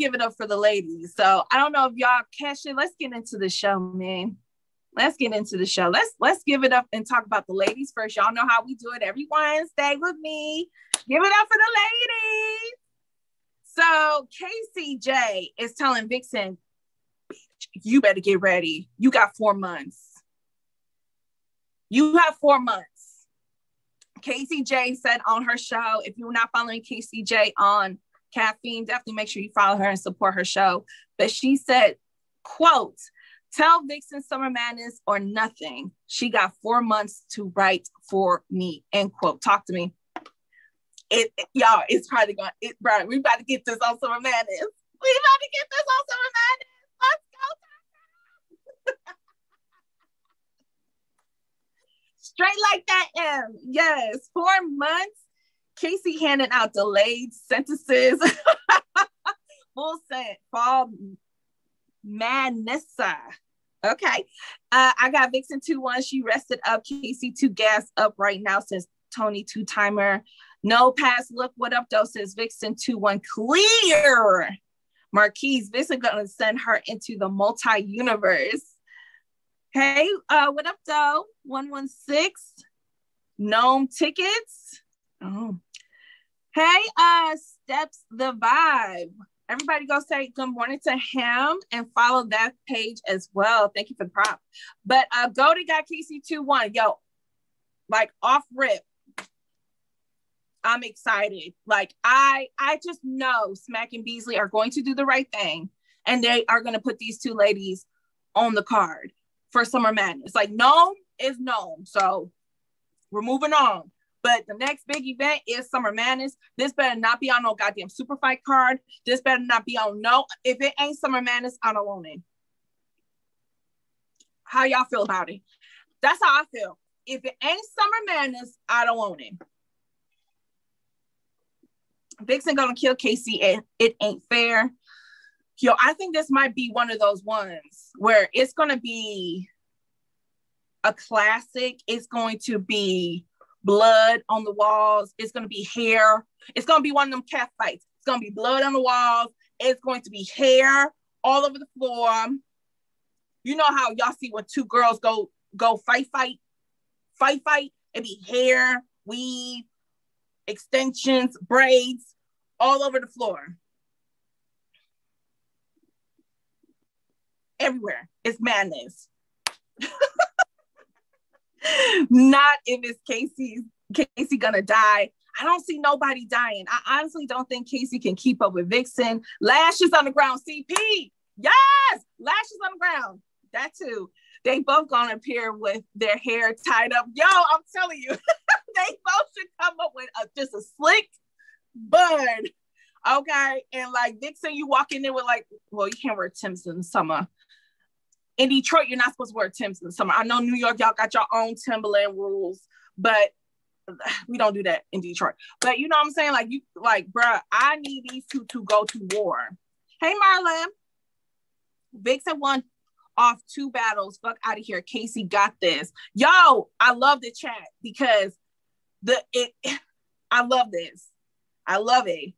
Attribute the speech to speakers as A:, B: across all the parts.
A: give it up for the ladies. So I don't know if y'all catch it. Let's get into the show, man. Let's get into the show. Let's give it up and talk about the ladies first. Y'all know how we do it every Wednesday with me. Give it up for the ladies. So KCJ is telling Viixen, you better get ready. You got 4 months. You have 4 months. KCJ said on her show, if you're not following KCJ on Caffeine, definitely make sure you follow her and support her show. But she said, quote, tell Viixen Summer Madness or nothing. She got 4 months to write for me, end quote. Talk to me. Y'all, it's probably going, bro, we about to get this on Summer Madness. We about to get this on Summer Madness. Let's go. Straight like that, M. Yes, 4 months. Casey handing out delayed sentences. Full sent. Fall madness. Okay. I got Viixen 2-1. She rested up. Casey 2 gas up right now since Tony 2-timer. No pass. Look what up though, says Viixen 2-1 clear. Marquise, Viixen gonna send her into the multi-universe. Hey, what up though? 116 NOME tickets. Oh. Hey, Steps the Vibe. Everybody go say good morning to him and follow that page as well. Thank you for the prop. But go to got Casey 2-1. Yo, like off rip. I'm excited. Like I just know Smack and Beasley are going to do the right thing, and they are going to put these 2 ladies on the card for Summer Madness. Like NOME is NOME, so we're moving on. But the next big event is Summer Madness. This better not be on no goddamn super fight card. This better not be on no. If it ain't Summer Madness, I don't want it. How y'all feel about it? That's how I feel. If it ain't Summer Madness, I don't want it. Viixen gonna kill Casey. It ain't fair. Yo, I think this might be one of those ones where it's gonna be a classic. It's going to be blood on the walls. It's going to be hair. It's going to be one of them cat fights. It's going to be blood on the walls. It's going to be hair all over the floor. You know how y'all see when 2 girls go fight. It be hair, weave, extensions, braids all over the floor. Everywhere. It's madness. Not if it's Casey gonna die. I don't see nobody dying. I honestly don't think Casey can keep up with Viixen. Lashes on the ground, CP. Yes, lashes on the ground. That too. They both gonna appear with their hair tied up. Yo, I'm telling you, they both should come up with just a slick bun. Okay, and like Viixen, you walk in there with like, well, you can't wear Timbs in the summer. In Detroit, you're not supposed to wear Timbs in the summer. I know New York, y'all got your own Timberland rules, but we don't do that in Detroit. But you know what I'm saying? Like, bruh, I need these 2 to go to war. Hey, Marlon. Viixen won off 2 battles. Fuck out of here. Casey got this. Yo, I love the chat because I love this. I love it.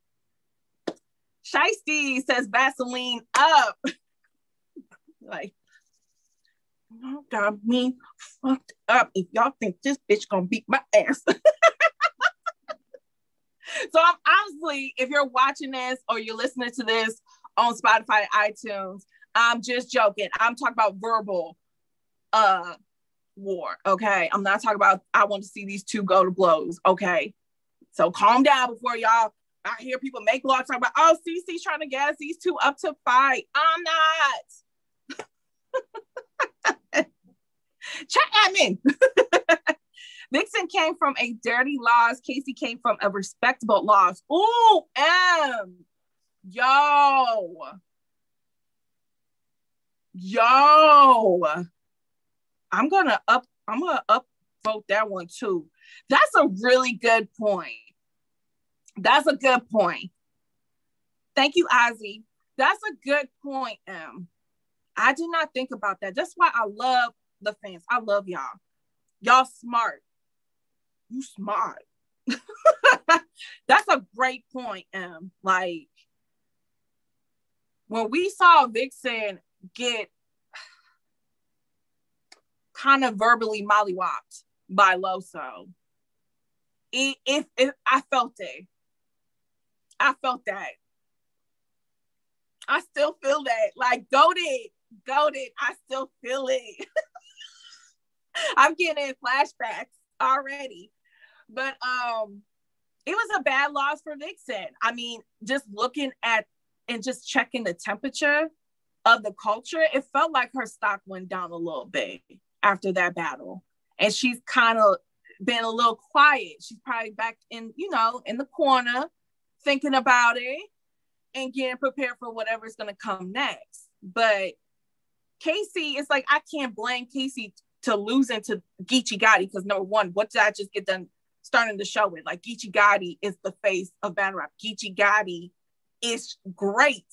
A: Shiesty says Vaseline up. Like, y'all got me fucked up if y'all think this bitch gonna beat my ass. So I'm honestly, if you're watching this or you're listening to this on Spotify, iTunes, I'm just joking. I'm talking about verbal war, okay? I'm not talking about I want to see these 2 go to blows, okay? So calm down before y'all. I hear people make law talk about, oh, Cece's trying to gas these 2 up to fight. I'm not. Chat admin. Viixen came from a dirty loss. Casey came from a respectable loss. Ooh, M. Yo. I'm gonna upvote that one too. That's a really good point. That's a good point. Thank you, Ozzy. That's a good point, M. I did not think about that. That's why I love the fans. I love y'all. Y'all smart. You smart. That's a great point, M. Like, when we saw Viixen get kind of verbally mollywopped by Loso, I felt it. I felt that. I still feel that. Like, goated. I still feel it. I'm getting flashbacks already. But it was a bad loss for Viixen. I mean, just looking at and just checking the temperature of the culture, it felt like her stock went down a little bit after that battle. And she's kind of been a little quiet. She's probably back in, in the corner, thinking about it and getting prepared for whatever's going to come next. But Casey, it's like, I can't blame Casey to losing to Geechee Gotti, because number one, what did I just get done starting the show with? Like, Geechee Gotti is the face of battle rap. Geechee Gotti is greatness.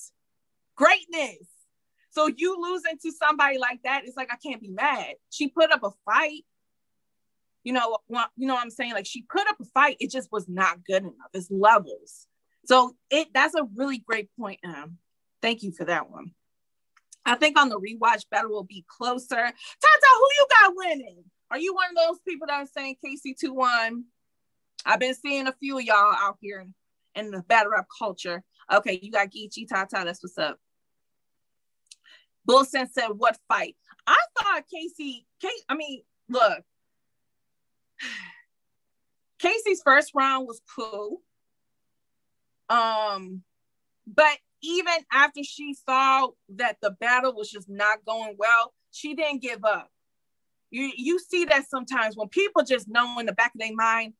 A: So you losing to somebody like that, it's like, I can't be mad. She put up a fight. You know what I'm saying? Like, she put up a fight. It just was not good enough. It's levels. So that's a really great point. Thank you for that one. I think on the rewatch, battle will be closer. Tata, who you got winning? Are you one of those people that are saying Casey 2-1? I've been seeing a few of y'all out here in the battle rap culture. Okay, you got Geechee, Tata, that's what's up. Bullsen said, what fight? I thought look, Casey's first round was cool. But even after she saw that the battle was just not going well, she didn't give up. You see that sometimes when people just know in the back of their mind,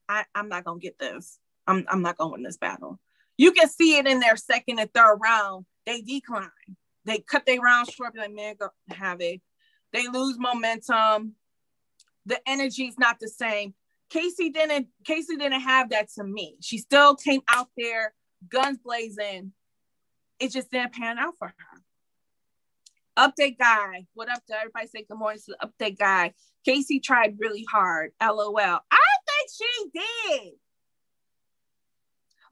A: I'm not gonna get this. I'm not gonna win this battle. You can see it in their second and third round. They decline. They cut their round short. Like, man, go have it. They lose momentum. The energy's not the same. Casey didn't have that to me. She still came out there, guns blazing. It just didn't pan out for her. Update guy. What up to everybody? Say good morning to the update guy. Casey tried really hard. LOL. I think she did.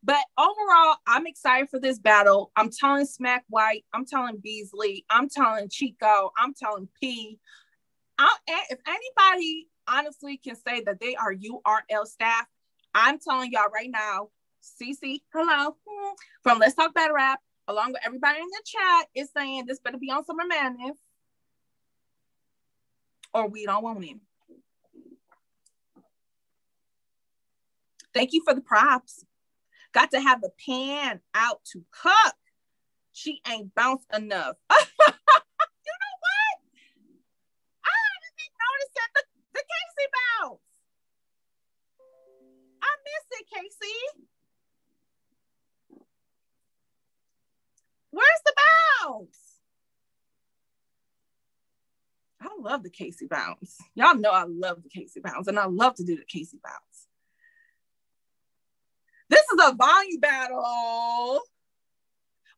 A: But overall, I'm excited for this battle. I'm telling Smack White. I'm telling Beasley. I'm telling Chico. I'm telling P. If anybody honestly can say that they are URL staff, I'm telling y'all right now, Cece, hello, from Let's Talk Battle Rap, along with everybody in the chat, is saying this better be on Summer Madness, or we don't want him. Thank you for the props. Got to have the pan out to cook. She ain't bounced enough. You know what? I haven't been noticing the Casey bounce. I miss it, Casey. Where's the bounce? I love the Casey bounce. Y'all know I love the Casey bounce, and I love to do the Casey bounce. This is a volume battle.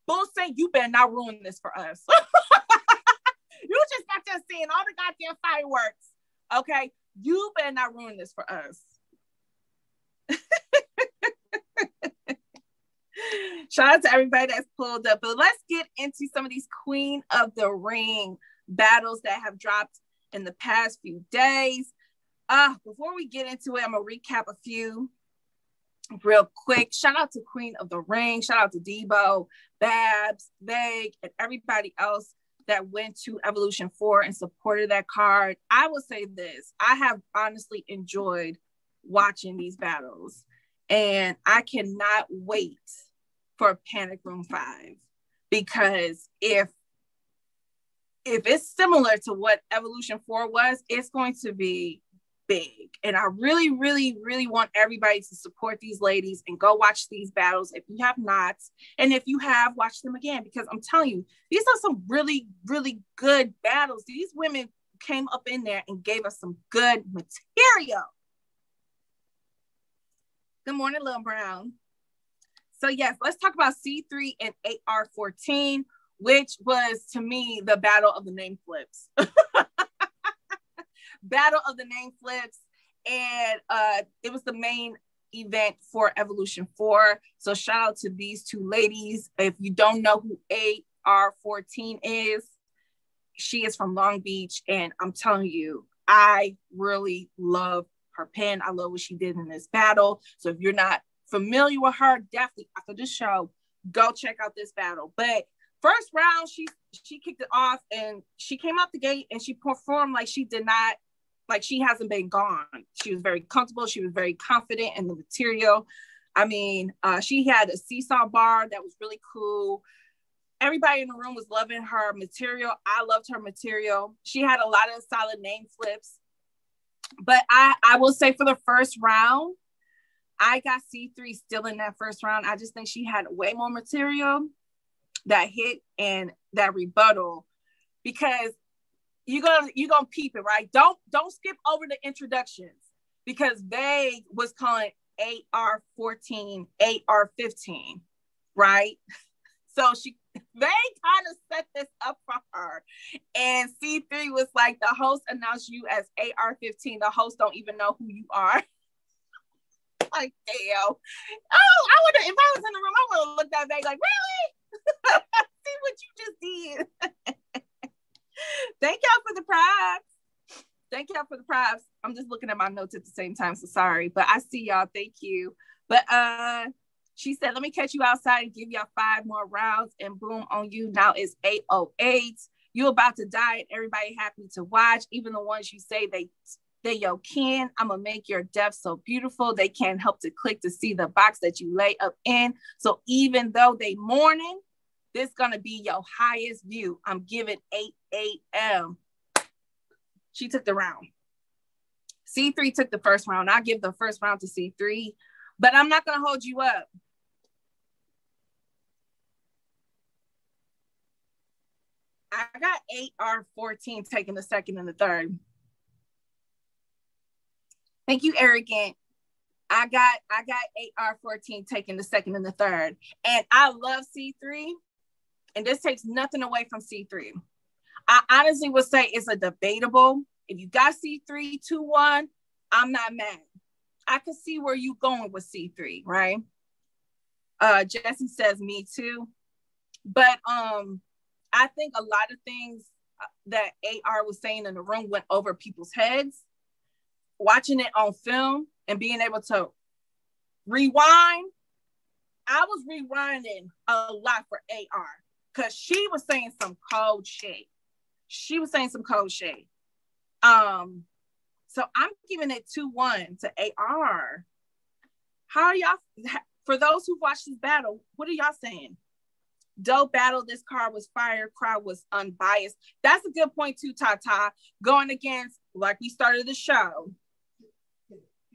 A: Bullsen, you better not ruin this for us. You just got there seeing all the goddamn fireworks. Okay? You better not ruin this for us. Shout out to everybody that's pulled up. But let's get into some of these Queen of the Ring battles that have dropped in the past few days. Before we get into it, I'm going to recap a few real quick. Shout out to Queen of the Ring. Shout out to Debo, Babs, Vague, and everybody else that went to Evolution 4 and supported that card. I will say this. I have honestly enjoyed watching these battles, and I cannot wait for Panic Room 5, because if it's similar to what Evolution 4 was, it's going to be big. And I really, really, really want everybody to support these ladies and go watch these battles if you have not. And if you have, watch them again, because I'm telling you, these are some really, really good battles. These women came up in there and gave us some good material. Good morning, Lil Brown. So yes, let's talk about C3 and 8R14, which was, to me, the battle of the name flips. Battle of the name flips. And it was the main event for Evolution 4. So shout out to these two ladies. If you don't know who AR14 is, she is from Long Beach, and I'm telling you, I really love her pen. I love what she did in this battle. So if you're not familiar with her, definitely after this show, go check out this battle. But first round, she kicked it off, and she came out the gate and she performed like she did not, like she hasn't been gone. She was very comfortable. She was very confident in the material. I mean, she had a seesaw bar that was really cool. Everybody in the room was loving her material. I loved her material. She had a lot of solid name flips. But I will say for the first round, I got C3 still in that first round. I just think she had way more material that hit and that rebuttal, because you're gonna peep it, right? Don't skip over the introductions, because they was calling AR14 AR15, right? So they kind of set this up for her. And C3 was like, the host announced you as AR15. The host don't even know who you are. Like, damn. Oh, I would have, if I was in the room, I would have looked that back like, really? See what you just did. Thank y'all for the props. Thank y'all for the props. I'm just looking at my notes at the same time, so sorry. But I see y'all. Thank you. But she said, let me catch you outside and give y'all 5 more rounds, and boom, on you. Now it's 8:08. You about to die and everybody happy to watch. Even the ones you say they yo can. I'm gonna make your death so beautiful. They can't help to click to see the box that you lay up in. So even though they mourning, this gonna be your highest view. I'm giving 8 a.m. She took the round. C3 took the first round. I'll give the first round to C3, but I'm not gonna hold you up. I got AR14 taking the second and the third. Thank you, Arrogant. I got AR14 taking the second and the third. And I love C3. And this takes nothing away from C3. I honestly would say it's a debatable. If you got C3 2-1, I'm not mad. I can see where you going with C3, right? Jesse says me too. But I think a lot of things that AR was saying in the room went over people's heads. Watching it on film and being able to rewind, I was rewinding a lot for AR because she was saying some cold shit. So I'm giving it 2-1 to AR. How are y'all, for those who watched this battle, what are y'all saying? Dope battle. This card was fire. Crowd was unbiased. That's a good point too, Tata. Going against, like we started the show,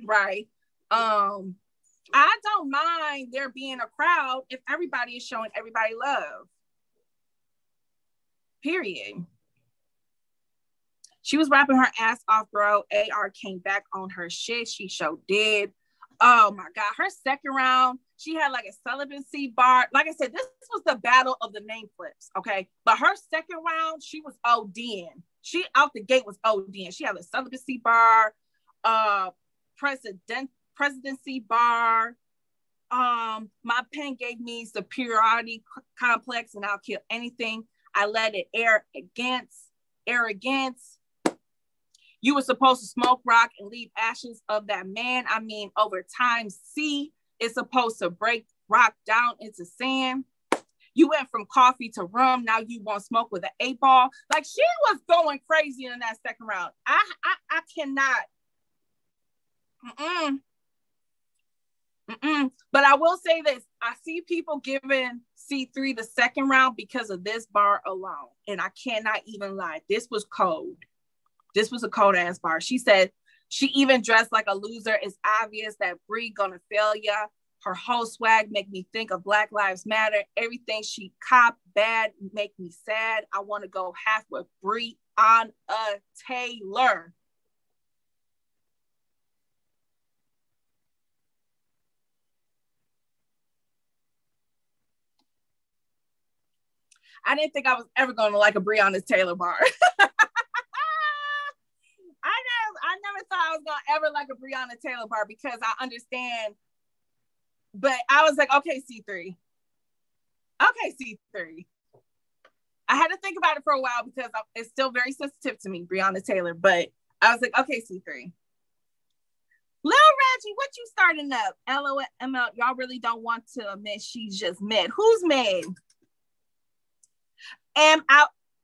A: right? I don't mind there being a crowd if everybody is showing everybody love. Period. She was rapping her ass off, bro. AR came back on her shit. She sure did. Oh my God. Her second round, she had like a celibacy bar. Like I said, this was the battle of the name flips, okay? But her second round, she was ODing. She out the gate was ODing. She had a celibacy bar, presidency bar. My pen gave me superiority complex and I'll kill anything. I let it air against arrogance. You were supposed to smoke rock and leave ashes of that man. I mean, over time, C is supposed to break rock down into sand. You went from coffee to rum. Now you want smoke with an 8-ball. Like, she was going crazy in that second round. I cannot. But I will say this. I see people giving C3 the second round because of this bar alone. And I cannot even lie. This was cold. This was a cold ass bar. She said she even dressed like a loser. It's obvious that Brie gonna fail ya. Her whole swag make me think of Black Lives Matter. Everything she cop bad make me sad. I want to go half with Brie on a Taylor. I didn't think I was ever going to like a Breonna Taylor bar. I never thought I was going to ever like a Breonna Taylor bar because I understand But I was like, okay, C3. Okay, C3. I had to think about it for a while because it's still very sensitive to me, Breonna Taylor. But I was like, okay, C3. Lil Reggie, what you starting up? LOL, y'all really don't want to admit she's just mad. Who's mad? And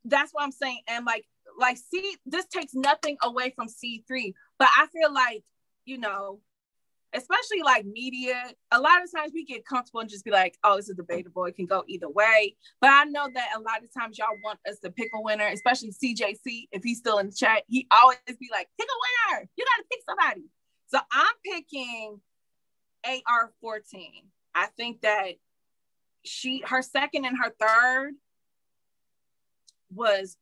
A: that's what I'm saying. And like, this takes nothing away from C3, but I feel like, you know, especially like media, a lot of times we get comfortable and just be like, oh, it's a debatable. It can go either way. But I know that a lot of times y'all want us to pick a winner, especially CJC. If he's still in the chat, he always be like, pick a winner. You got to pick somebody. So I'm picking AR-14. I think that her second and her third was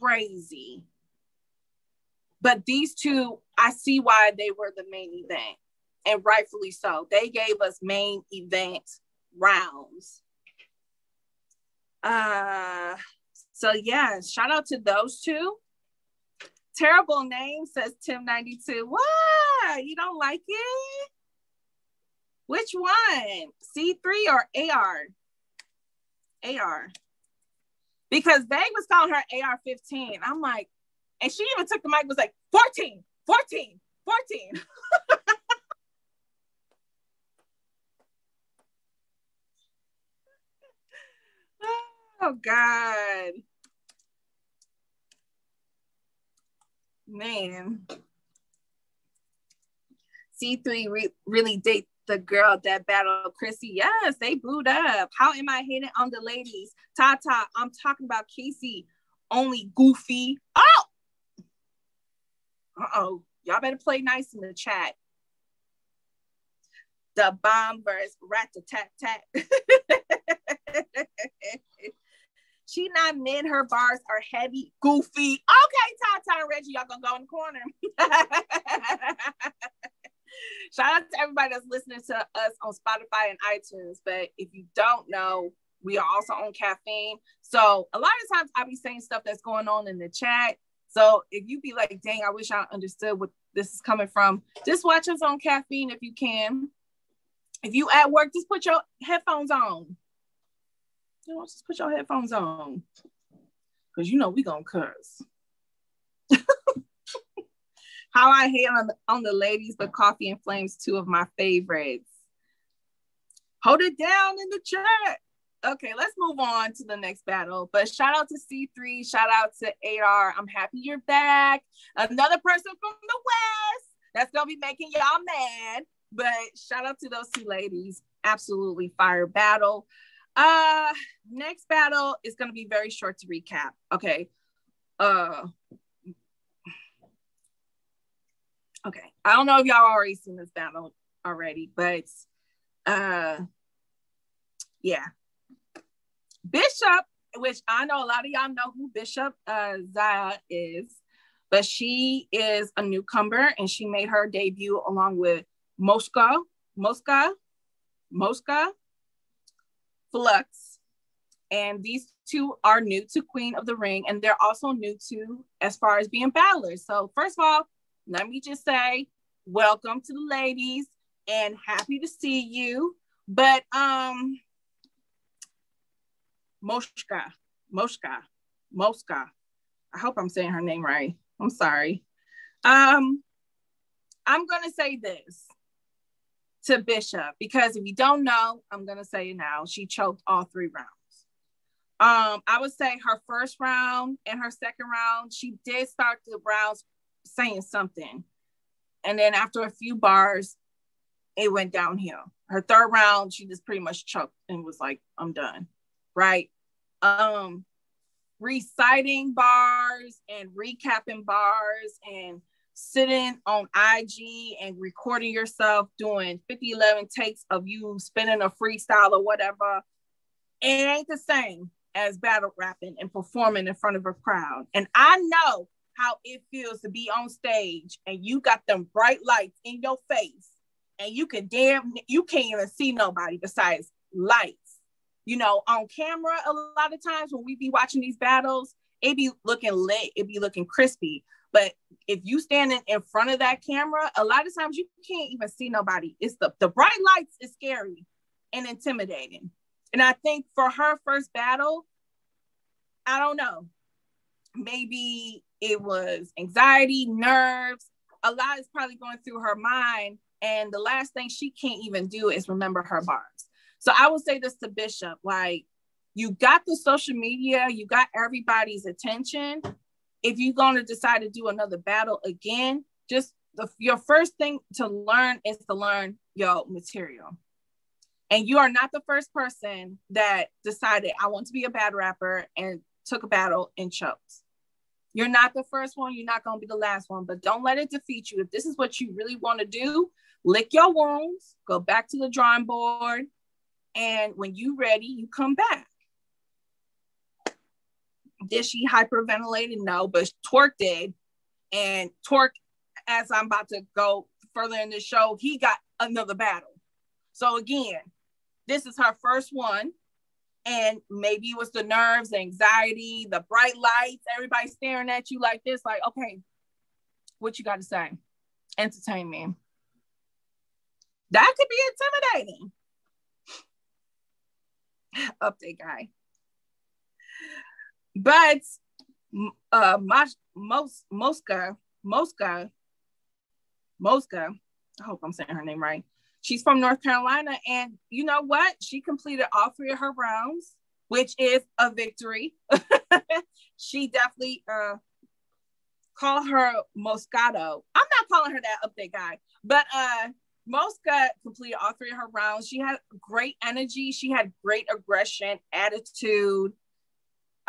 A: crazy. But these two, I see why they were the main event. And rightfully so. They gave us main event rounds. So yeah, shout out to those two. Terrible name, says Tim92. What? You don't like it? Which one? C3 or AR? AR. Because Vague was calling her AR-15. I'm like, and she even took the mic, was like, 14, 14, 14. Oh, God. Man. C3 really date the girl that battled Chrissy. Yes, they booed up. How am I hating on the ladies? Tata, I'm talking about Casey. Only goofy. Oh! Uh-oh. Y'all better play nice in the chat. The bomb verse rat-a-tat-tat. She not mid, her bars are heavy, goofy. Okay, Tata and Reggie, y'all gonna go in the corner. Shout out to everybody that's listening to us on Spotify and iTunes. But if you don't know, we are also on Caffeine. So a lot of times I be saying stuff that's going on in the chat. So if you be like, dang, I wish I understood what this is coming from, just watch us on Caffeine if you can. If you at work, just put your headphones on. You know, just put your headphones on. Because you know we gonna curse. How I hate on the ladies, but Coffee and Flames, two of my favorites. Hold it down in the chat. Okay, let's move on to the next battle. But shout out to C3, shout out to AR. I'm happy you're back. Another person from the West that's gonna be making y'all mad. But shout out to those two ladies. Absolutely fire battle. Next battle is gonna be very short to recap. Okay. Okay. I don't know if y'all already seen this battle already, but yeah. Bishop, which I know a lot of y'all know who Bishop Zaya is, but she is a newcomer and she made her debut along with Mosca Flux. And these two are new to Queen of the Ring, and they're also new to as far as being battlers. So first of all, let me just say welcome to the ladies and happy to see you. But Mosca. I hope I'm saying her name right. I'm sorry. I'm gonna say this to Bishop, because if you don't know, I'm gonna say it now. She choked all 3 rounds. I would say her first round and her second round, she did start the rounds saying something. And then after a few bars, it went downhill. Her third round, she just pretty much choked and was like, I'm done. Right? Reciting bars and recapping bars and sitting on IG and recording yourself doing 50-11 takes of you spinning a freestyle or whatever. It ain't the same as battle rapping and performing in front of a crowd. And I know how it feels to be on stage and you got them bright lights in your face and you can't even see nobody besides lights. You know, on camera, a lot of times when we be watching these battles, it be looking lit, it be looking crispy. But if you standing in front of that camera, a lot of times you can't even see nobody. It's the bright lights is scary and intimidating. And I think for her first battle, I don't know, maybe it was anxiety, nerves. A lot is probably going through her mind. And the last thing she can't even do is remember her bars. So I would say this to Bishop, like, you got the social media, you got everybody's attention. If you're going to decide to do another battle again, just your first thing to learn is to learn your material. And you are not the first person that decided, I want to be a battle rapper and took a battle and choked. You're not the first one. You're not going to be the last one, but don't let it defeat you. If this is what you really want to do, lick your wounds, go back to the drawing board. And when you're ready, you come back. Did she hyperventilate? No, but Twerk did. And Twerk, as I'm about to go further in the show, he got another battle. So again, this is her first one. And maybe it was the nerves, the anxiety, the bright lights, everybody staring at you like this, like, okay, what you got to say? Entertain me. That could be intimidating. Update guy. But Moska, I hope I'm saying her name right. She's from North Carolina, and you know what? She completed all 3 of her rounds, which is a victory. She definitely call her Moscato. I'm not calling her that, update guy, but Moska completed all 3 of her rounds. She had great energy. She had great aggression, attitude.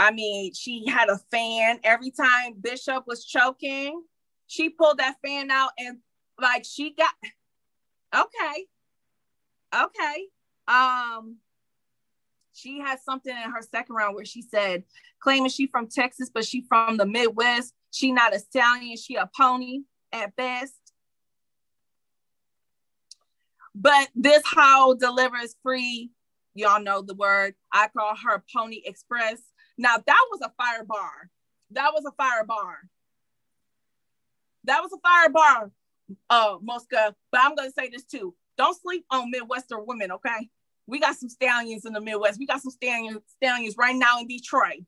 A: I mean, she had a fan. Every time Bishop was choking, she pulled that fan out and like she got, okay. She had something in her second round where she said, claiming she from Texas, but she from the Midwest. She not a stallion, she a pony at best. But this how delivers free. Y'all know the word. I call her Pony Express. Now that was a fire bar. Mosca. But I'm gonna say this too. Don't sleep on Midwestern women, okay? We got some stallions in the Midwest. We got some stallions right now in Detroit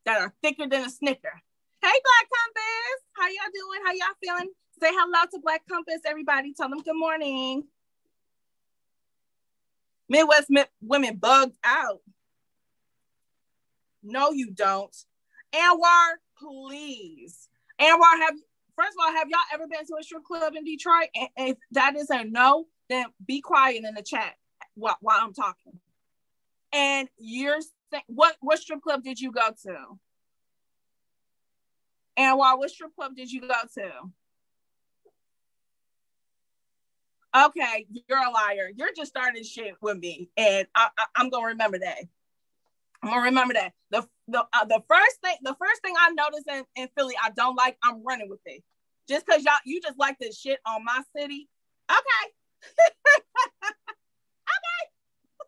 A: that are thicker than a Snicker. Hey, Black Compass. How y'all doing? How y'all feeling? Say hello to Black Compass, everybody. Tell them good morning. Midwest women bugged out. No, you don't. Anwar, please. Anwar, first of all, have y'all ever been to a strip club in Detroit? And if that is a no, then be quiet in the chat while I'm talking. And you're saying, what strip club did you go to? Anwar, what strip club did you go to? Okay, you're a liar. You're just starting shit with me, and I'm gonna remember that. I'm gonna remember that. The first thing I noticed in Philly, I don't like. I'm running with it. Just because you just like this shit on my city. Okay.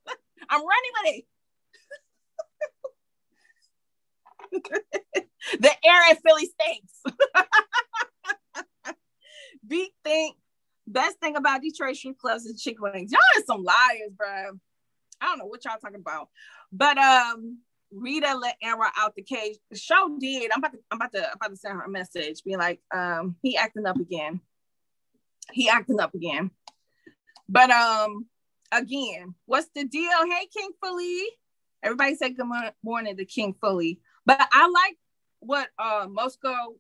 A: Okay. I'm running with it. The air in Philly stinks. Best thing about Detroit strip clubs is chicken wings. Y'all are some liars, bro. I don't know what y'all talking about. But Rita let Amber out the cage. The show did. I'm about to send her a message, being like, he acting up again. But again, what's the deal? Hey, King Fully. Everybody say good morning to King Fully. But I like what Mosca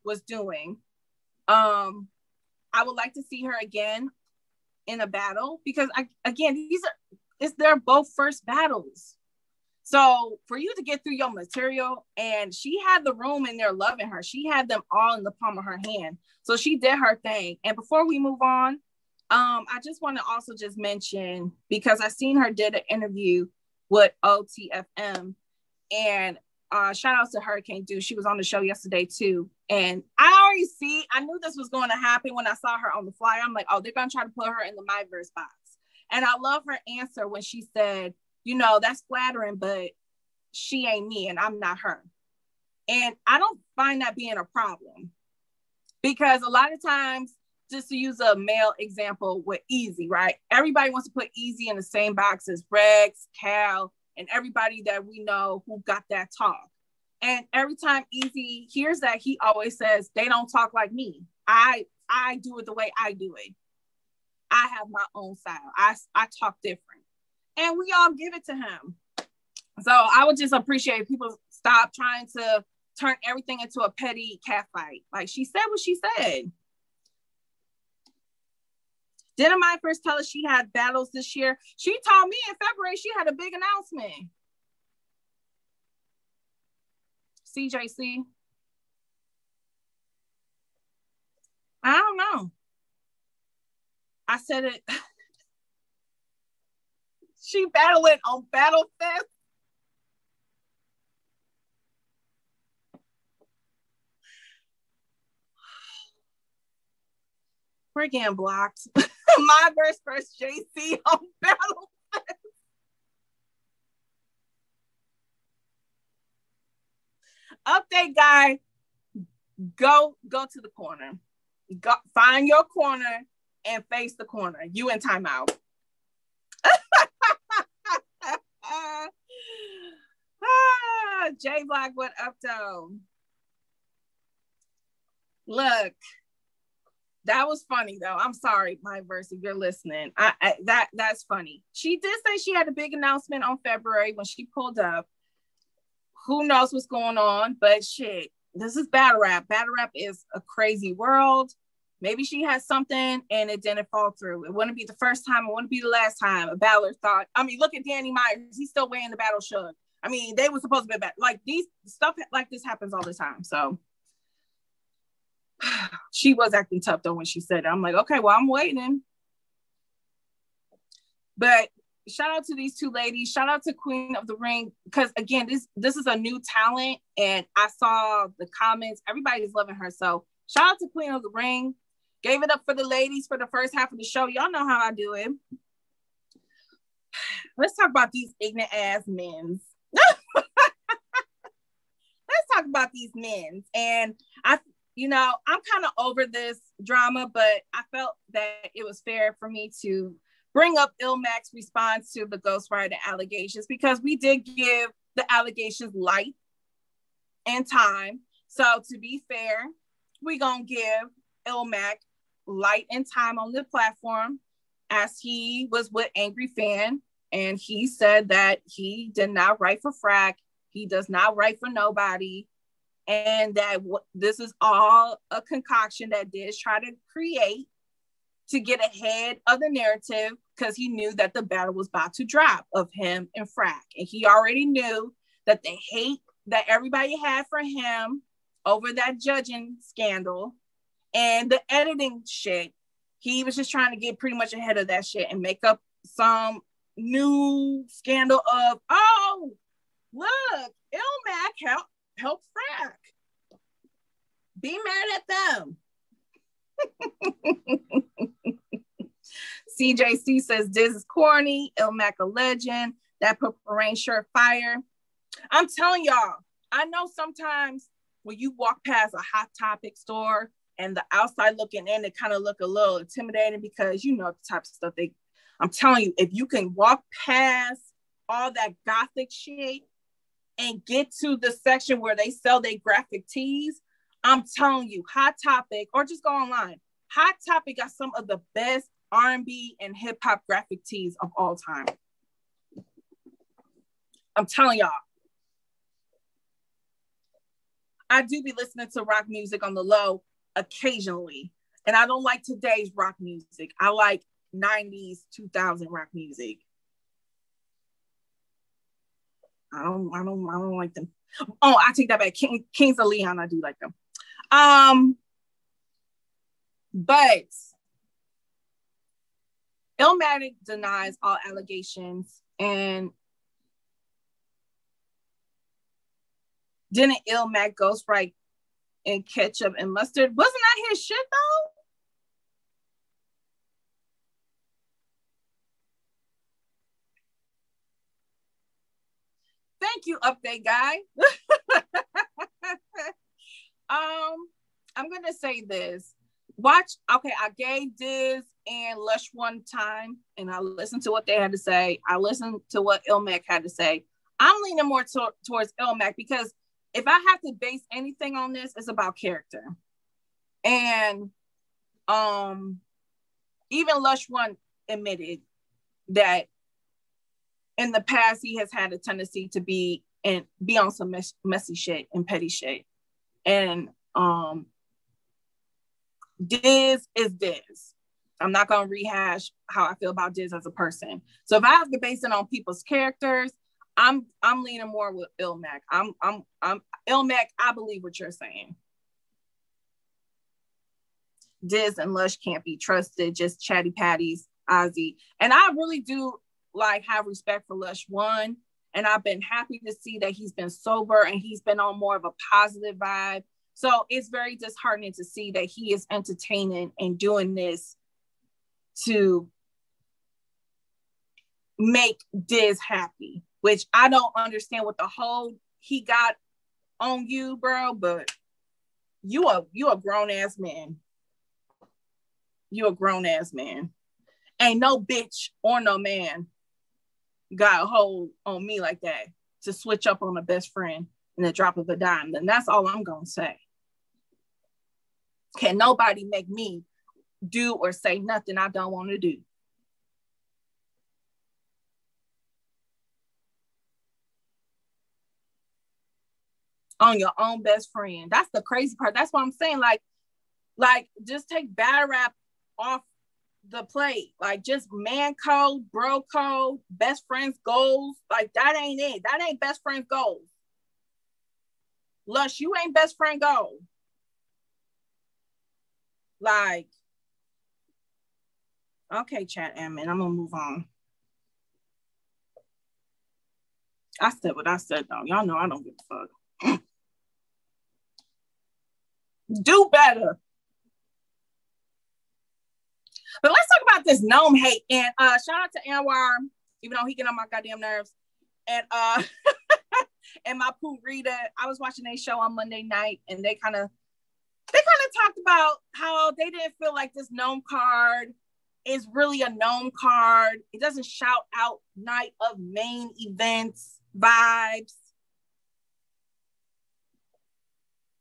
A: was doing. I would like to see her again in a battle because they're both first battles. So for you to get through your material, and she had the room in there loving her. She had them all in the palm of her hand. So she did her thing. And before we move on, I just want to also just mention, because I seen her did an interview with OTFM, and shout out to Hurricane Dew. She was on the show yesterday too. And I knew this was going to happen when I saw her on the flyer. I'm like, oh, they're going to try to put her in the MyVerse box. And I love her answer when she said, you know, that's flattering, but she ain't me and I'm not her. And I don't find that being a problem, because a lot of times, just to use a male example with Easy, right? Everybody wants to put Easy in the same box as Rex, Cal, and everybody that we know who got that talk. And every time Easy hears that, he always says, they don't talk like me. I do it the way I do it. I have my own style. I talk different. And we all give it to him. So I would just appreciate if people stop trying to turn everything into a petty cat fight. Like, she said what she said. Didn't my first tell us she had battles this year? She told me in February she had a big announcement. CJC. I don't know. I said it. She battling on Battle Fest. We're getting blocked. My versus JC on Battle Fest. Update, guy. Go to the corner. Go find your corner and face the corner. You in timeout. J Black, what up though? Look, that was funny though. I'm sorry, my verse, if you're listening. That's funny. She did say she had a big announcement on February when she pulled up. Who knows what's going on? But shit, this is battle rap. Battle rap is a crazy world. Maybe she had something and it didn't fall through. It wouldn't be the first time. It wouldn't be the last time a battler thought. I mean, look at Danny Myers. He's still wearing the battle shug. I mean, they were supposed to be bad. Like, these stuff like this happens all the time. So she was acting tough though when she said it. I'm like, okay, well, I'm waiting. But shout out to these two ladies. Shout out to Queen of the Ring, because again, this is a new talent, and I saw the comments. Everybody's loving her. So shout out to Queen of the Ring. Gave it up for the ladies for the first half of the show. Y'all know how I do it. Let's talk about these ignorant ass men. Let's talk about these men. And I'm kind of over this drama, but I felt that it was fair for me to bring up illmac's response to the ghostwriter allegations, because we did give the allegations light and time. So to be fair, we're going to give illmac light and time on the platform, as he was with Angry Fan, and he said that he did not write for Frack. He does not write for nobody. And that this is all a concoction that Diz tried to create to get ahead of the narrative, because he knew that the battle was about to drop of him and Frack. And he already knew that the hate that everybody had for him over that judging scandal and the editing shit, he was just trying to get pretty much ahead of that shit and make up some new scandal of, oh, look, illmac help Frack. Be mad at them. CJC says Diz is corny, illmac a legend, that Purple Rain shirt fire. I'm telling y'all, I know sometimes when you walk past a Hot Topic store and the outside looking in, it kind of look a little intimidating, because you know the type of stuff I'm telling you, if you can walk past all that gothic shit and get to the section where they sell their graphic tees, I'm telling you, Hot Topic, or just go online. Hot Topic got some of the best R&B and hip hop graphic tees of all time. I'm telling y'all. I do be listening to rock music on the low occasionally, and I don't like today's rock music. I like 90s, 2000 rock music. I don't like them. Oh, I take that back. Kings of Leon, I do like them. But illmatic denies all allegations, and didn't illmac ghostwrite in Ketchup and Mustard? Wasn't that his shit though? Thank you, update guy. I'm gonna say this. I gave Diz and Lush one time, and I listened to what they had to say. I listened to what illmac had to say. I'm leaning more towards illmac because if I have to base anything on this, it's about character. And even Lush one admitted that in the past he has had a tendency to be on some messy shit and petty shit. And Diz is Diz. I'm not gonna rehash how I feel about Diz as a person. So if I have to base it on people's characters, I'm leaning more with illmac. I'm illmac. I believe what you're saying. Diz and Lush can't be trusted. Just chatty patties, Ozzy. And I really do have respect for Lush one. And I've been happy to see that he's been sober and he's been on more of a positive vibe. So it's very disheartening to see that he is entertaining and doing this to make Diz happy, which I don't understand what the whole he got on you, bro, but you a grown-ass man. You a grown-ass man. Ain't no bitch or no man got a hold on me like that to switch up on a best friend in the drop of a dime. Then that's all I'm gonna say. Can nobody make me do or say nothing I don't want to do. On your own best friend. That's the crazy part. That's what I'm saying. Like just take battle rap off the plate. Like just man code, bro code, best friends goals. Like that ain't it. That ain't best friends goals. Lush, you ain't best friend goal. Like, okay, chat admin, I'm gonna move on. I said what I said though. Y'all know I don't give a fuck. Do better. But let's talk about this NOME hate. And shout out to Anwar, even though he get on my goddamn nerves. And and my poo Rita. I was watching a show on Monday night, and they kind of talked about how they didn't feel like this NOME card is really a NOME card. It doesn't shout out night of main events vibes.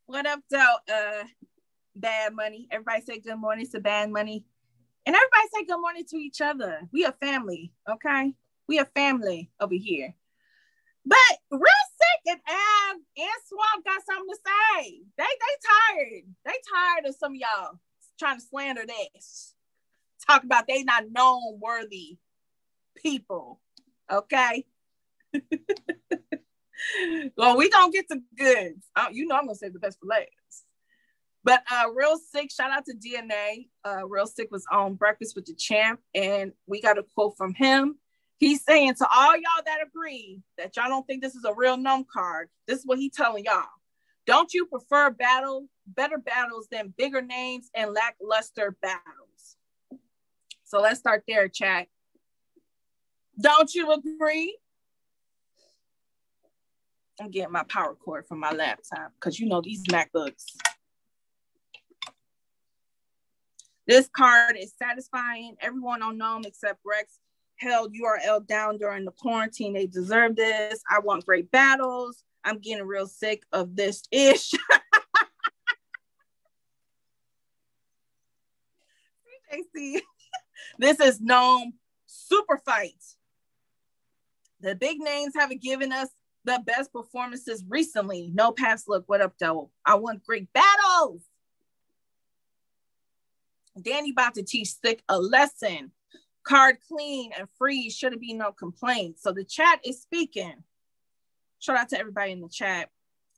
A: What up, though? Bad Money. Everybody say good morning to Bad Money. And everybody say good morning to each other. We a family, okay? We a family over here. But Real Sikh and Ab and Swamp got something to say. They tired. They tired of some of y'all trying to slander this. Talk about they not known worthy people. Okay? Well, we gonna get to goods. You know I'm gonna say the best for last. But Real Sikh, shout out to DNA. Real Sikh was on Breakfast with the Champ, and we got a quote from him. He's saying to all y'all that agree that y'all don't think this is a real NOME card, this is what he's telling y'all. Don't you prefer better battles than bigger names and lackluster battles? So let's start there, chat. Don't you agree? I'm getting my power cord from my laptop because you know these MacBooks. This card is satisfying. Everyone on NOME except Rex held URL down during the quarantine. They deserve this. I want great battles. I'm getting real sick of this ish. CJC. This is NOME super fight. The big names haven't given us the best performances recently. No past look. What up, though? I want great battles. Danny about to teach Sikh a lesson. Card clean and free. Shouldn't be no complaints. So the chat is speaking. Shout out to everybody in the chat.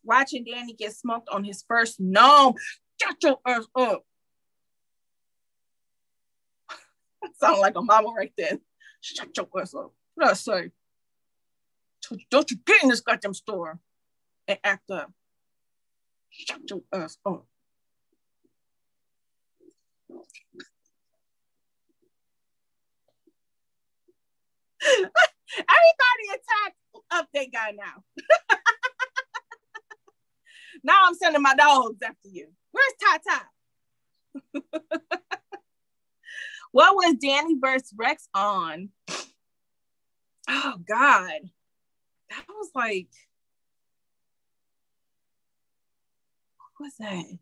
A: Watching Danny get smoked on his first NOME. Shut your ass up. Sound like a mama right there. Shut your ass up. What did I say? Don't you get in this goddamn store and act up. Shut your ass up. Everybody attack maid guy now. Now I'm sending my dogs after you. Where's Tata? What was Danny versus Rex on? Oh God. That was like, what was that?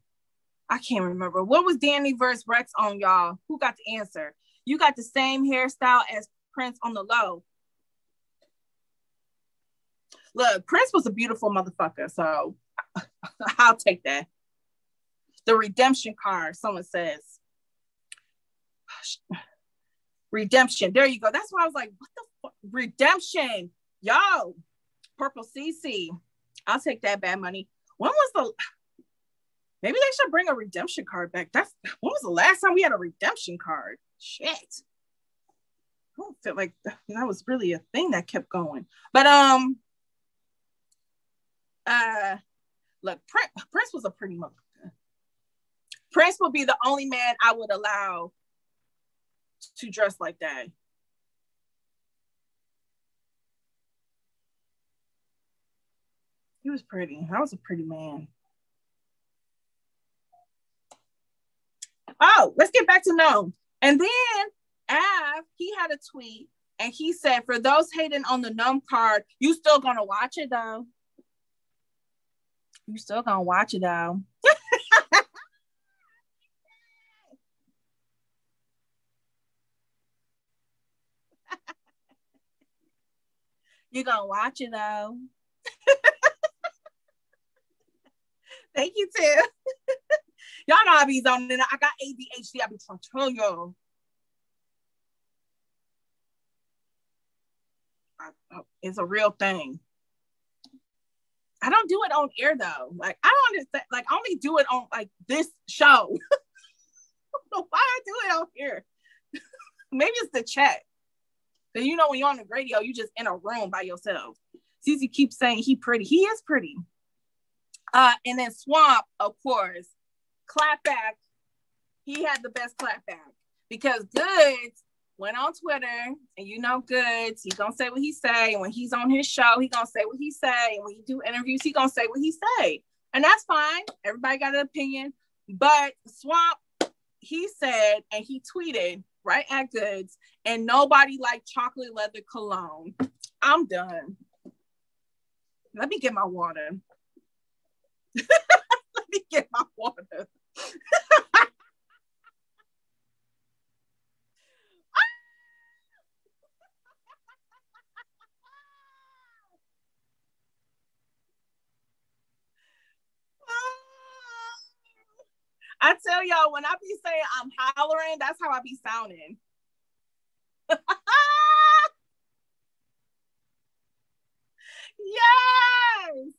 A: I can't remember. What was Danny versus Rex on, y'all? Who got the answer? You got the same hairstyle as Prince on the low. Look, Prince was a beautiful motherfucker, so I'll take that. The redemption card, someone says. Redemption. There you go. That's why I was like, what the fuck? Redemption. Yo, Purple CC. I'll take that bad money. When was the... Maybe they should bring a redemption card back. When was the last time we had a redemption card? Shit. I don't feel like that was really a thing that kept going. But look, Prince was a pretty motherfucker. Prince would be the only man I would allow to dress like that. He was pretty. I was a pretty man. Oh, let's get back to NOME. And then Av, he had a tweet and he said, for those hating on the NOME card, you still gonna watch it though. You still gonna watch it though. You're gonna watch it though. Thank you, Tim. Y'all know I be zoning in. I got ADHD. I be trying to tell y'all. It's a real thing. I don't do it on air though. Like, I don't understand. Like, I only do it on like this show. I don't know why I do it on here. Maybe it's the chat. Because you know, when you're on the radio, you just in a room by yourself. Cece keeps saying he pretty. He is pretty. And then Swamp, of course, clapback. He had the best clapback because Goods went on Twitter, and you know Goods, he's gonna say what he say. And when he's on his show, he gonna say what he say. And when he do interviews, he gonna say what he say. And that's fine. Everybody got an opinion. But Swamp, he said, and he tweeted right at Goods, and nobody liked chocolate leather cologne. I'm done. Let me get my water. Let me get my water. I tell y'all, when I be saying I'm hollering, that's how I be sounding. Yes!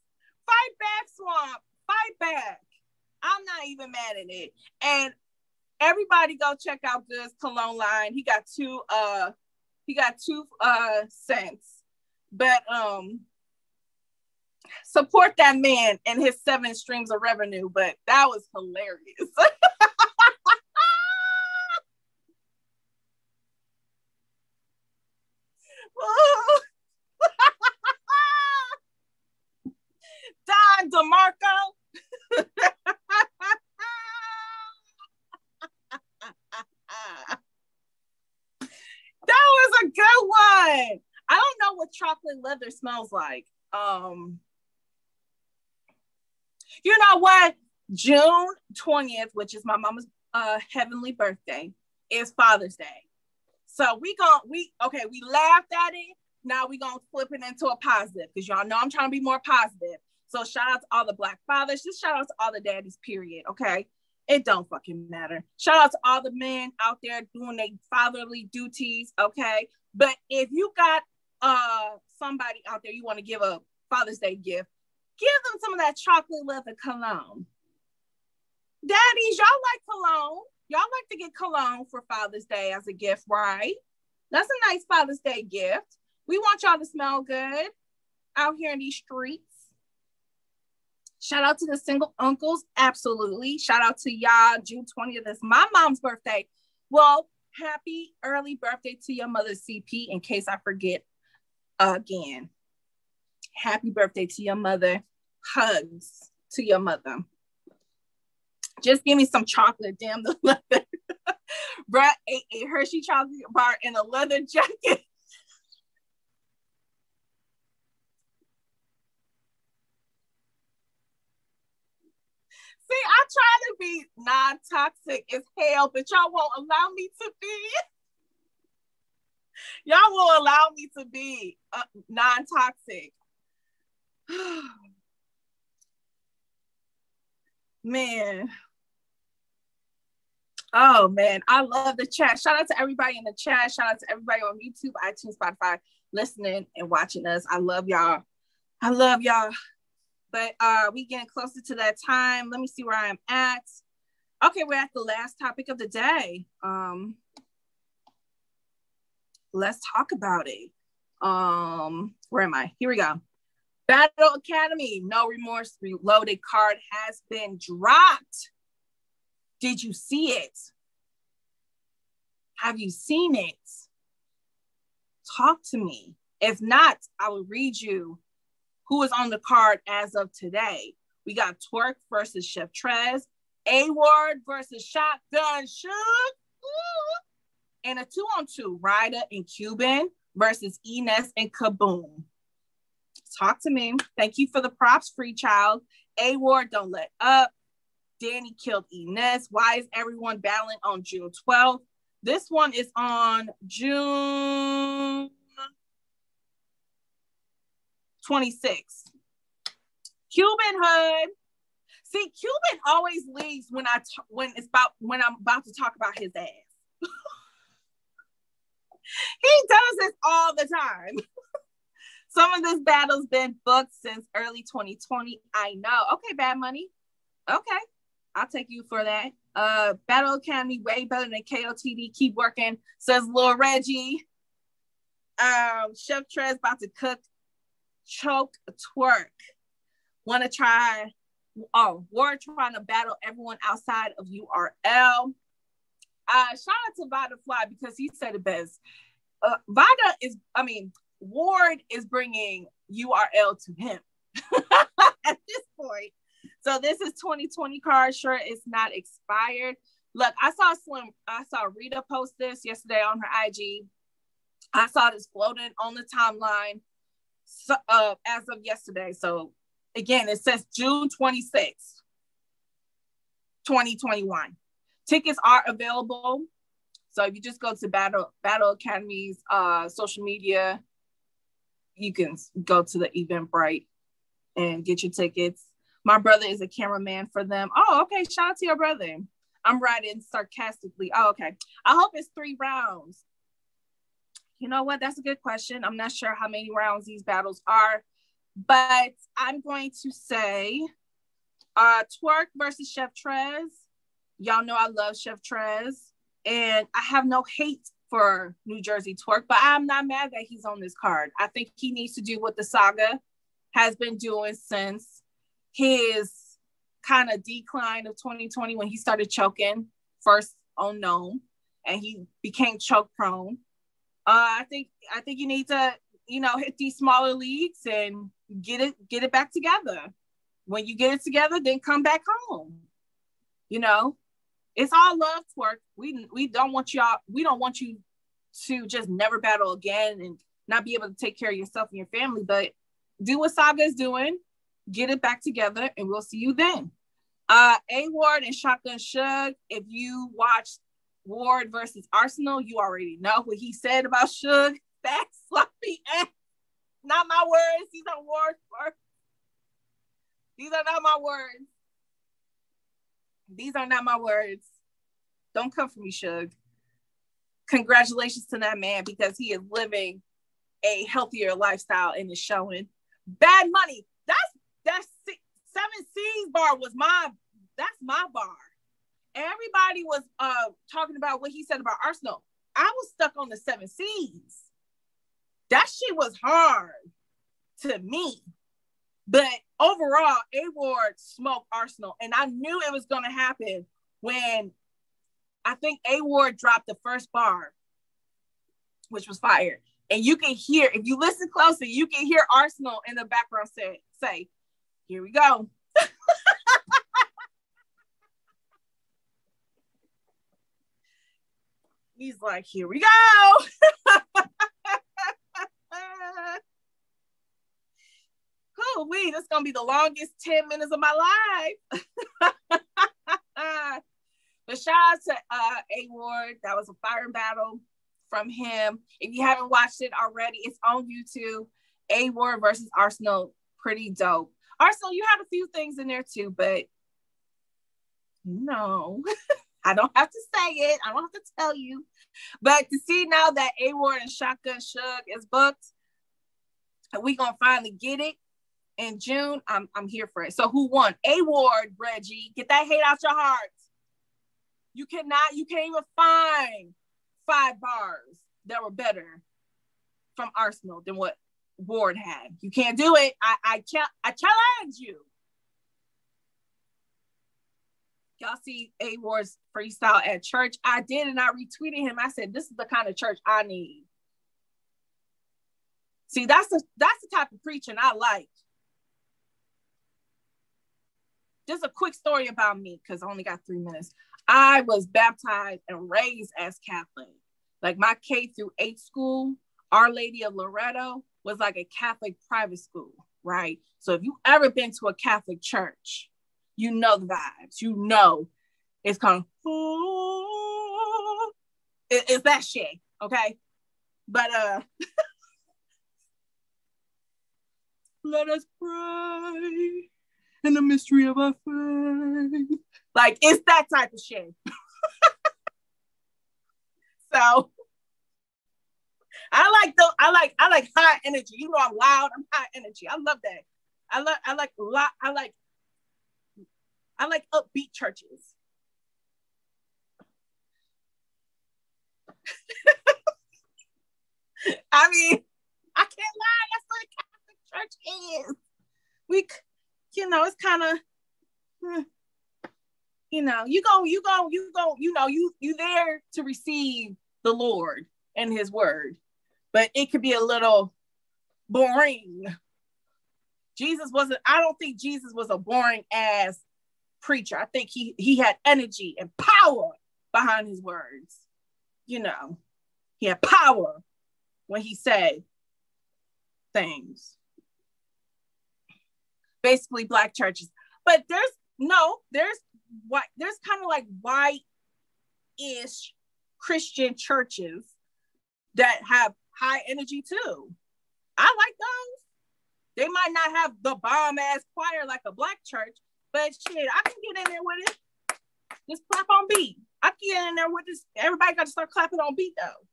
A: Fight back, Swamp. Fight back. I'm not even mad at it. And everybody go check out Goods cologne line. He got two scents. But support that man and his 7 streams of revenue. But that was hilarious. Don DeMarco. That was a good one. I don't know what chocolate leather smells like. You know what? June 20th, which is my mama's heavenly birthday, is Father's Day. So we laughed at it. Now we gonna flip it into a positive because y'all know I'm trying to be more positive. So shout out to all the Black fathers. Just shout out to all the daddies, period. Okay. It don't fucking matter. Shout out to all the men out there doing their fatherly duties. Okay. But if you got somebody out there you want to give a Father's Day gift, give them some of that chocolate leather cologne. Daddies, y'all like cologne. Y'all like to get cologne for Father's Day as a gift, right? That's a nice Father's Day gift. We want y'all to smell good out here in these streets. Shout out to the single uncles. Absolutely. Shout out to y'all. June 20th is my mom's birthday. Well, happy early birthday to your mother, CP, in case I forget again. Happy birthday to your mother. Hugs to your mother. Just give me some chocolate, damn the leather. Bruh ate a Hershey chocolate bar in a leather jacket. See, I try to be non-toxic as hell, but y'all won't allow me to be. Y'all will allow me to be non-toxic. Man. Oh, man. I love the chat. Shout out to everybody in the chat. Shout out to everybody on YouTube, iTunes, Spotify, listening and watching us. I love y'all. I love y'all. But we getting closer to that time. Let me see where I am at. Okay, we're at the last topic of the day. Let's talk about it. Where am I? Here we go. Battle Academy No Remorse Reloaded card has been dropped. Did you see it? Have you seen it? Talk to me. If not, I will read you who is on the card as of today. We got Twerk versus Chef Trez, A-Ward versus Shotgun Shook, and a 2-on-2, Ryder and Cuban versus Ines and Kaboom. Talk to me. Thank you for the props, Free Child. A-Ward, don't let up. Danny killed Ines. Why is everyone battling on June 12th? This one is on June 26th. Cuban Hood. See, Cuban always leaves when I'm about to talk about his ass. He does this all the time. Some of this battle's been booked since early 2020. I know. Okay, Bad Money. Okay, I'll take you for that. Battle Academy way better than KOTD. Keep working, says Lil Reggie. Chef Trez about to cook choke Twerk. Want to try? Oh, Ward trying to battle everyone outside of URL. Shout out to Vada Fly because he said it best. Ward is bringing URL to him at this point. So this is 2020 card. Sure, it's not expired. Look, I saw Rita post this yesterday on her IG. I saw this floating on the timeline as of yesterday. So again, it says June 26th, 2021. Tickets are available. So if you just go to Battle Academy's social media, you can go to the Eventbrite and get your tickets. My brother is a cameraman for them. Oh, okay. Shout out to your brother. I'm writing sarcastically. Oh, okay. I hope it's 3 rounds. You know what? That's a good question. I'm not sure how many rounds these battles are, but I'm going to say Twerk versus Chef Trez. Y'all know I love Chef Trez, and I have no hate for New Jersey Twerk, but I'm not mad that he's on this card. I think he needs to do what the saga has been doing since his kind of decline of 2020 when he started choking first on NOME and he became choke prone. I think you need to, hit these smaller leagues and get it back together. When you get it together, then come back home. It's all love, Twerk. We don't want you to just never battle again and not be able to take care of yourself and your family, but do what Saga is doing, get it back together, and we'll see you then. A-Ward and Shotgun Shug, if you watched Ward versus Arsenal, you already know what he said about Shug. That sloppy ass. Not my words. These are Ward's words. These are not my words. These are not my words. Don't come for me, Shug. Congratulations to that man because he is living a healthier lifestyle and is showing. Bad Money. That's 7 C's bar was that's my bar. Everybody was talking about what he said about Arsenal. I was stuck on the 7 C's. That shit was hard to me. But overall, A-Ward smoked Arsenal. And I knew it was going to happen when I think A-Ward dropped the first bar, which was fire. And you can hear, if you listen closely, you can hear Arsenal in the background say, here we go. He's like, here we go. Oh, this is going to be the longest 10 minutes of my life. But shout out to A Ward. That was a fire battle from him. If you haven't watched it already, it's on YouTube. A Ward versus Arsenal. Pretty dope. Arsenal, you had a few things in there too, but no. I don't have to say it. I don't have to tell you. But to see now that A Ward and Shotgun Shug is booked, and we gonna finally get it in June, I'm here for it. So who won? A Ward, Reggie. Get that hate out your heart. You can't even find 5 bars that were better from Arsenal than what Ward had. You can't do it. I challenge you. Y'all see A Ward's freestyle at church? I did, and I retweeted him. I said, this is the kind of church I need. See, that's the type of preaching I like. Just a quick story about me, because I only got 3 minutes. I was baptized and raised as Catholic. Like my K through 8 school, Our Lady of Loretto, was like a Catholic private school, right? So if you've ever been to a Catholic church, you know the vibes. You know it's kind of, it's that shit, okay? But let us pray in the mystery of our faith. Like, it's that type of shit. So I like high energy. You know, I'm loud. I'm high energy. I love that. I like upbeat churches. I mean, I can't lie. That's what a Catholic church is. It's kind of, you there to receive the Lord and his word, but it could be a little boring. I don't think Jesus was a boring ass preacher. I think he had energy and power behind his words. He had power when he said things. Basically Black churches. But there's kind of like white-ish Christian churches that have high energy too. I like those. They might not have the bomb ass choir like a Black church, but shit, I can get in there with it. Just clap on beat. I can get in there with this. Everybody got to start clapping on beat though.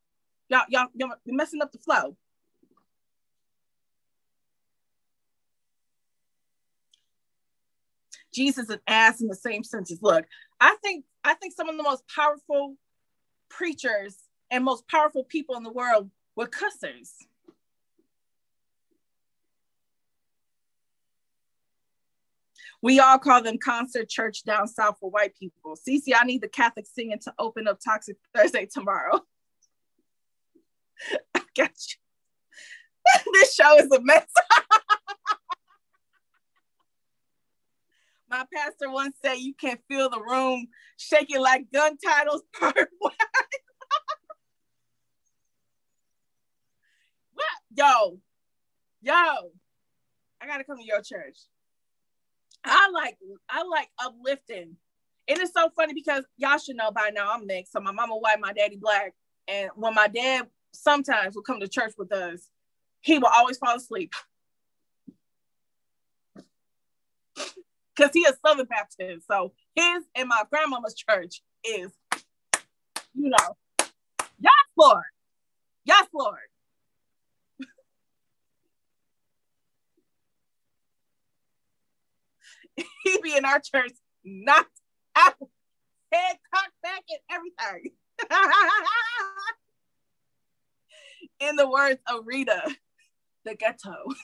A: Y'all messing up the flow. Jesus and ass in the same sentence. Look, I think some of the most powerful preachers and most powerful people in the world were cussers. We all call them concert church down south for white people. Cece, I need the Catholic singing to open up Toxic Thursday tomorrow. I got you. This show is a mess. My pastor once said you can feel the room shaking like gun titles per word. What? Yo, I gotta come to your church. I like uplifting. It is so funny because y'all should know by now I'm mixed. So my mama white, my daddy Black. And when my dad sometimes would come to church with us, he would always fall asleep. Because he is Southern Baptist. So his and my grandmama's church is, yes, Lord. Yes, Lord. He be in our church, knocked out, head cocked back and everything. In the words of Rita, the ghetto.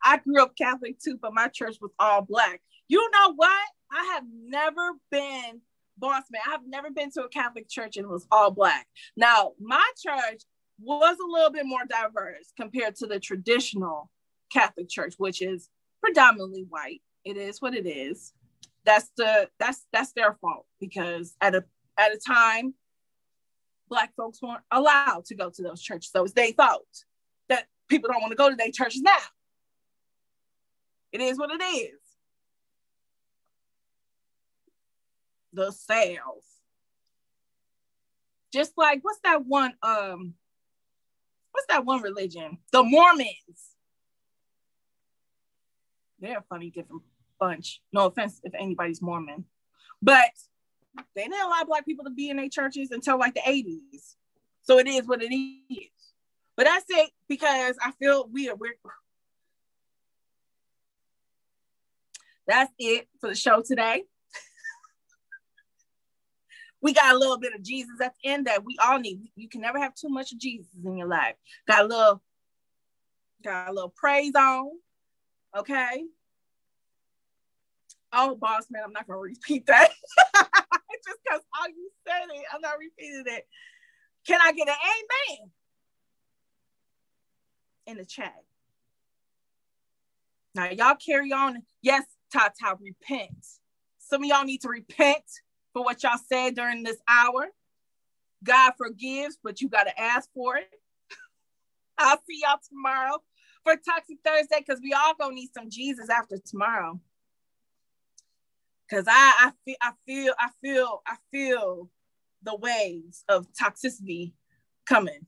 A: I grew up Catholic too, but my church was all Black. You know what? I have never been, boss man, I have never been to a Catholic church and it was all Black. Now, my church, was a little bit more diverse compared to the traditional Catholic Church, which is predominantly white. It is what it is. That's their fault, because at a time, Black folks weren't allowed to go to those churches. So they thought that people don't want to go to their churches now. It is what it is. The sales. Just like, what's that one religion? The Mormons. They're a funny, different bunch. No offense if anybody's Mormon. But they didn't allow Black people to be in their churches until like the 80s. So it is what it is. But that's it, because I feel we're that's it for the show today. We got a little bit of Jesus at the end that we all need. You can never have too much of Jesus in your life. Got a little praise on. Okay. Oh, boss man, I'm not gonna repeat that. Just because how you said it, I'm not repeating it. Can I get an amen in the chat? Now y'all carry on. Yes, Tata, repent. Some of y'all need to repent for what y'all said during this hour. God forgives, but you got to ask for it. I'll see y'all tomorrow for Toxic Thursday, because we all gonna need some Jesus after tomorrow. Because I feel the waves of toxicity coming.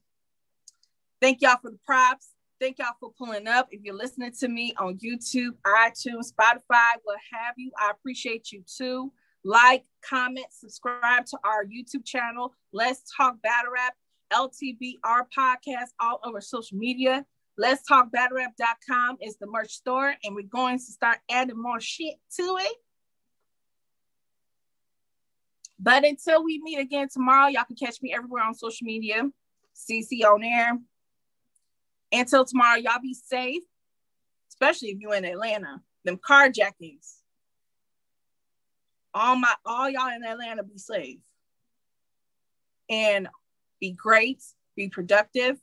A: Thank y'all for the props. Thank y'all for pulling up. If you're listening to me on YouTube, iTunes, Spotify, what have you, I appreciate you too. Like, comment, subscribe to our YouTube channel. Let's Talk Battle Rap, LTBR podcast, all over social media. Let's Talk BattleRap.com is the merch store, and we're going to start adding more shit to it. But until we meet again tomorrow, y'all can catch me everywhere on social media. Cece on air. Until tomorrow, y'all be safe, especially if you're in Atlanta. Them carjackings. All y'all in Atlanta, be safe. And be great, be productive,